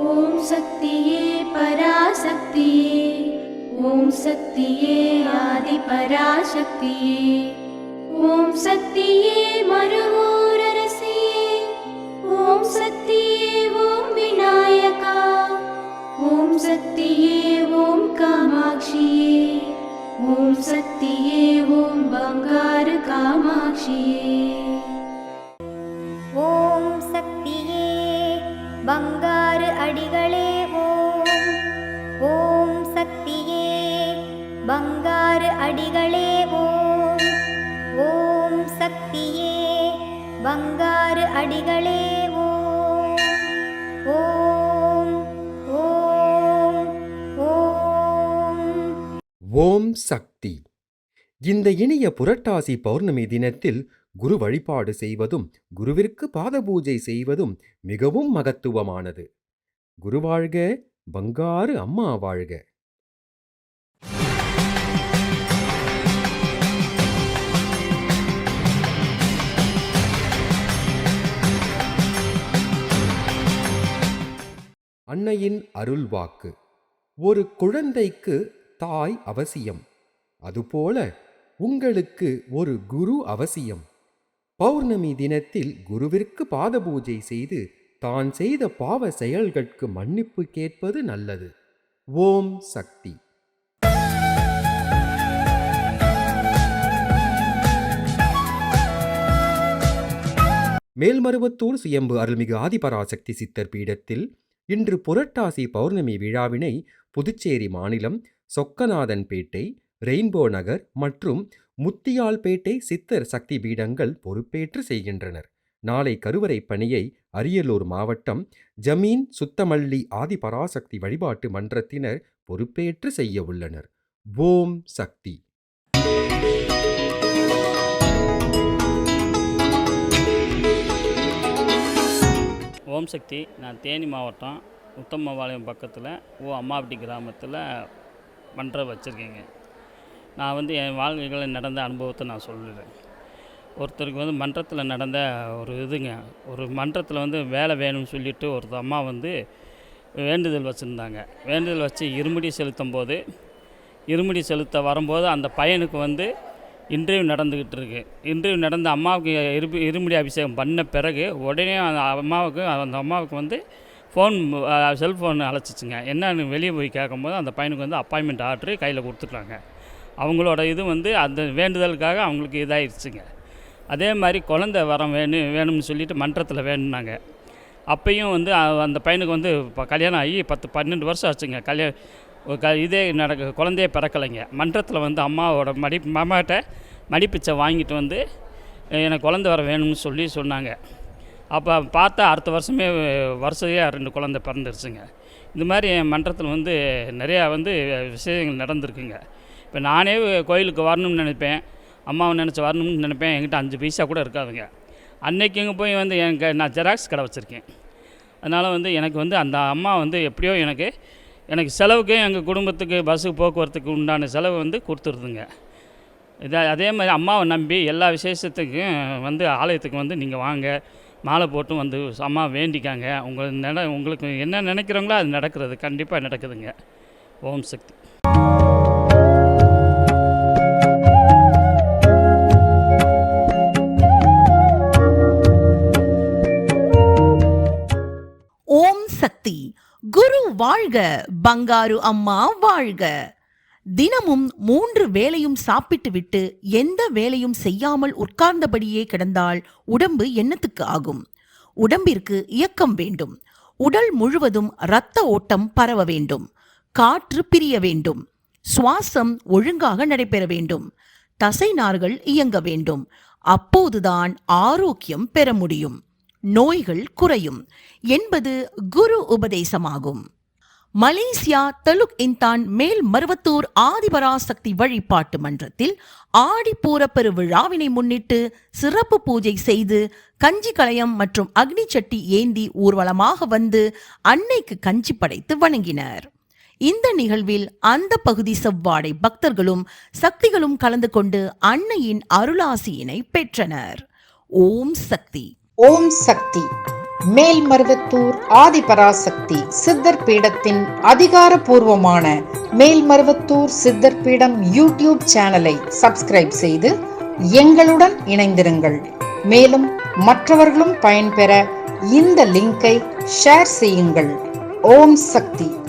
ஓம் சக்தியே பராசக்தியே, ஓம் சக்தியே ஆதி பராசக்தியே, ஓம் சக்தியே மறுவூரரசியே, ஓம் சக்தியே ஓம் விநாயகா, ஓம் சக்தியே ஓம் காமாட்சியே, ஓம் சக்தியே ஓம் பங்காரு காமாட்சியே. ஓம் சக்தியே பங்காரு அடிகளே ஓம். ஓம் சக்தியே பங்காரு அடிகளே ஓம். ஓம் சக்தியே பங்காரு அடிகளே ஓம். ஓம் ஓம் ஓம். ஓம் சக்தி. இந்த இனிய புரட்டாசி பௌர்ணமி தினத்தில் குரு வழிபாடு செய்வதும் குருவிற்கு பாத பூஜை செய்வதும் மிகவும் மகத்துவமானது. குரு வாழ்க, பங்காரு அம்மா வாழ்க. அன்னையின் அருள்வாக்கு. ஒரு குழந்தைக்கு தாய் அவசியம், அதுபோல உங்களுக்கு ஒரு குரு அவசியம். பௌர்ணமி தினத்தில் குருவிற்கு பாத பூஜை செய்து தான் செய்த பாவ செயல்களுக்கு மன்னிப்பு கேட்பது நல்லது. ஓம் சக்தி. மேல்மருவத்தூர் சுயம்பு அருள்மிகு ஆதிபராசக்தி சித்தர் பீடத்தில் இன்று புரட்டாசி பௌர்ணமி விழாவினை புதுச்சேரி மாநிலம் சொக்கநாதன்பேட்டை, ரெயின்போ நகர் மற்றும் முத்தியால்பேட்டை சித்தர் சக்தி பீடங்கள் பொறுப்பேற்று செய்கின்றனர். நாளை கருவறை பணியை அரியலூர் மாவட்டம் ஜமீன் சுத்தமல்லி ஆதிபராசக்தி வழிபாட்டு மன்றத்தினர் பொறுப்பேற்று செய்ய உள்ளனர். ஓம் சக்தி. ஓம் சக்தி. நான் தேனி மாவட்டம் உத்தமபாளையம் பக்கத்தில் அம்மாவட்டி கிராமத்தில் மன்றம் வச்சுருக்கேங்க. நான் என் வாழ்க்கைகளில் நடந்த அனுபவத்தை நான் சொல்லுறேன். ஒருத்தருக்கு மன்றத்தில் நடந்த ஒரு மன்றத்தில் வேலை வேணும்னு சொல்லிட்டு ஒருத்தர் அம்மா வேண்டுதல் வச்சுருந்தாங்க. வேண்டுதல் வச்சு இருமுடி செலுத்தும் போது வரும்போது அந்த பையனுக்கு இன்டர்வியூ நடந்துக்கிட்டு இருக்கு. இன்டர்வியூ நடந்த அம்மாவுக்கு இருமுடி அபிஷேகம் பண்ண பிறகு உடனே அந்த அம்மாவுக்கு செல்ஃபோன் அழைச்சிச்சுங்க. என்னன்னு வெளியே போய் கேட்கும்போது அந்த பையனுக்கு அப்பாயின்மெண்ட் ஆர்டரு கையில் கொடுத்துட்டாங்க. அவங்களோட அந்த வேண்டுதலுக்காக அவங்களுக்கு இதாகிடுச்சுங்க. அதே மாதிரி குழந்தை வரம் வேணும்னு சொல்லிட்டு மன்றத்தில் வேணுனாங்க. அப்பையும் அந்த பையனுக்கு இப்போ கல்யாணம் ஆகி 10-12 வருஷம் ஆச்சுங்க. இதே குழந்தையே பிறக்கலைங்க. மன்றத்தில் அம்மாவோட அம்மாட்ட மடிப்பிச்சை வாங்கிட்டு எனக்கு குழந்தை வர வேணும்னு சொன்னாங்க. அப்போ பார்த்தா அடுத்த வருஷமே வருஷத்தையே 2 குழந்தை பிறந்துருச்சுங்க. இந்த மாதிரி என் மன்றத்தில் நிறையா விஷயங்கள் நடந்திருக்குங்க. இப்போ நானே கோயிலுக்கு வரணும்னு நினைப்பேன், அம்மாவை நினச்சி வரணும்னு நினைப்பேன். என்கிட்ட 5 பைசா கூட இருக்காதுங்க. அன்னைக்கு இங்கே போய் நான் ஜெராக்ஸ் கடை வச்சுருக்கேன். அதனால் எனக்கு அந்த அம்மா எப்படியோ எனக்கு செலவுக்கு எங்கள் குடும்பத்துக்கு பஸ்ஸுக்கு போக்குவரத்துக்கு உண்டான செலவு கொடுத்துருதுங்க. அதே மாதிரி அம்மாவை நம்பி எல்லா விசேஷத்துக்கும் ஆலயத்துக்கு நீங்கள் வாங்க, மாலை போட்டு அம்மா வேண்டிக்காங்க. உங்களுக்கு என்ன நினைக்கிறவங்களோ அது நடக்கிறது, கண்டிப்பாக நடக்குதுங்க. ஓம் சக்தி. ஓம் சக்தி. குரு வாழ்க, பங்காரு அம்மா வாழ்க. தினமும் 3 வேளையும் சாப்பிட்டு விட்டு எந்த வேலையும் செய்யாமல் உட்கார்ந்தபடியே கிடந்தால் உடம்பு என்னத்துக்கு ஆகும்? உடம்பிற்கு இயக்கம் வேண்டும். உடல் முழுவதும் இரத்த ஓட்டம் பரவ வேண்டும். காற்று பிரிய வேண்டும். சுவாசம் ஒழுங்காக நடைபெற வேண்டும். தசை நார்கள் இயங்க வேண்டும். அப்போதுதான் ஆரோக்கியம் பெற முடியும், நோய்கள் குறையும் என்பது குரு உபதேசமாகும். மலேசியா தலுக் இந்தான் மேல் மருவத்தூர் ஆதிபராசக்தி வழிபாட்டு மன்றத்தில் ஆடிப்பூர பெருவிழாவினை முன்னிட்டு சிறப்பு பூஜை செய்து கஞ்சி கலயம் மற்றும் அக்னி சட்டி ஏந்தி ஊர்வலமாக அன்னைக்கு கஞ்சி படைத்து வணங்கினர். இந்த நிகழ்வில் அந்த பகுதி செவ்வாடை பக்தர்களும் சக்திகளும் கலந்து கொண்டு அன்னையின் அருளாசியினை பெற்றனர். ஓம் சக்தி. ஓம் சக்தி. மேல்மருவத்தூர் ஆதிபராசக்தி சித்தர் பீடத்தின் அதிகாரப்பூர்வமான மேல்மருவத்தூர் சித்தர் பீடம் யூடியூப் சேனலை சப்ஸ்கிரைப் செய்து எங்களுடன் இணைந்திருங்கள். மேலும் மற்றவர்களும் பயன்பெற இந்த லிங்கை ஷேர் செய்யுங்கள். ஓம் சக்தி.